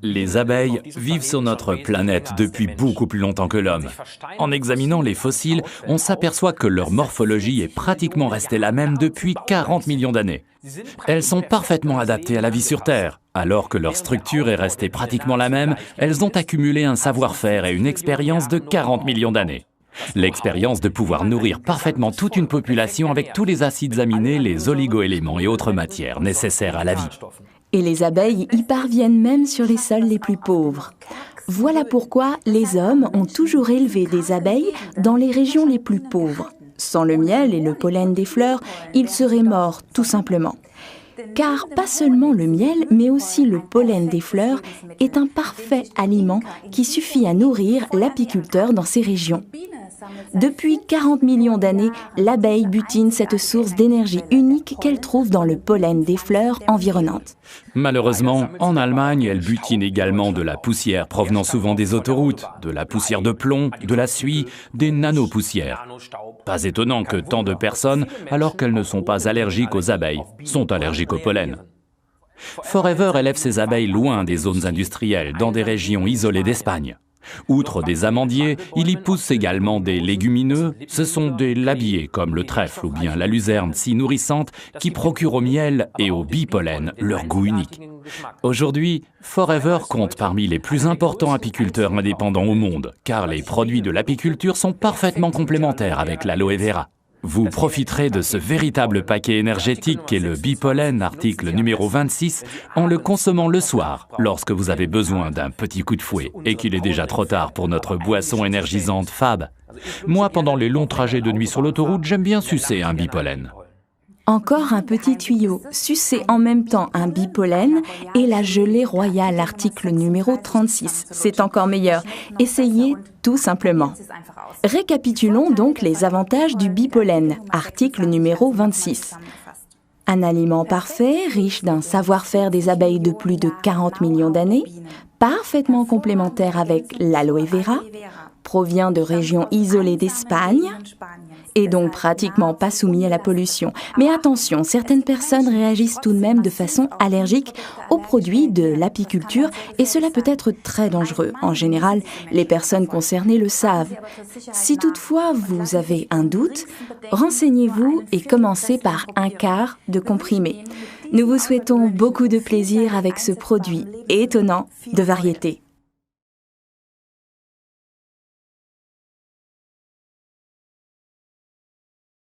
Les abeilles vivent sur notre planète depuis beaucoup plus longtemps que l'homme. En examinant les fossiles, on s'aperçoit que leur morphologie est pratiquement restée la même depuis 40 millions d'années. Elles sont parfaitement adaptées à la vie sur Terre. Alors que leur structure est restée pratiquement la même, elles ont accumulé un savoir-faire et une expérience de 40 millions d'années. L'expérience de pouvoir nourrir parfaitement toute une population avec tous les acides aminés, les oligoéléments et autres matières nécessaires à la vie. Et les abeilles y parviennent même sur les sols les plus pauvres. Voilà pourquoi les hommes ont toujours élevé des abeilles dans les régions les plus pauvres. Sans le miel et le pollen des fleurs, ils seraient morts tout simplement. Car pas seulement le miel, mais aussi le pollen des fleurs est un parfait aliment qui suffit à nourrir l'apiculteur dans ces régions. Depuis 40 millions d'années, l'abeille butine cette source d'énergie unique qu'elle trouve dans le pollen des fleurs environnantes. Malheureusement, en Allemagne, elle butine également de la poussière provenant souvent des autoroutes, de la poussière de plomb, de la suie, des nanopoussières. Pas étonnant que tant de personnes, alors qu'elles ne sont pas allergiques aux abeilles, sont allergiques au pollen. Forever élève ses abeilles loin des zones industrielles, dans des régions isolées d'Espagne. Outre des amandiers, il y pousse également des légumineux. Ce sont des labiers comme le trèfle ou bien la luzerne si nourrissante qui procurent au miel et au bipollen leur goût unique. Aujourd'hui, Forever compte parmi les plus importants apiculteurs indépendants au monde, car les produits de l'apiculture sont parfaitement complémentaires avec l'aloe vera. Vous profiterez de ce véritable paquet énergétique qu'est le bipollen, article numéro 26, en le consommant le soir, lorsque vous avez besoin d'un petit coup de fouet et qu'il est déjà trop tard pour notre boisson énergisante Fab. Moi, pendant les longs trajets de nuit sur l'autoroute, j'aime bien sucer un bipollen. Encore un petit tuyau, sucer en même temps un bipollen et la gelée royale, article numéro 36. C'est encore meilleur. Essayez tout simplement. Récapitulons donc les avantages du bipollen, article numéro 26. Un aliment parfait, riche d'un savoir-faire des abeilles de plus de 40 millions d'années, parfaitement complémentaire avec l'aloe vera, provient de régions isolées d'Espagne, et donc pratiquement pas soumis à la pollution. Mais attention, certaines personnes réagissent tout de même de façon allergique aux produits de l'apiculture et cela peut être très dangereux. En général, les personnes concernées le savent. Si toutefois vous avez un doute, renseignez-vous et commencez par un quart de comprimé. Nous vous souhaitons beaucoup de plaisir avec ce produit étonnant de variété.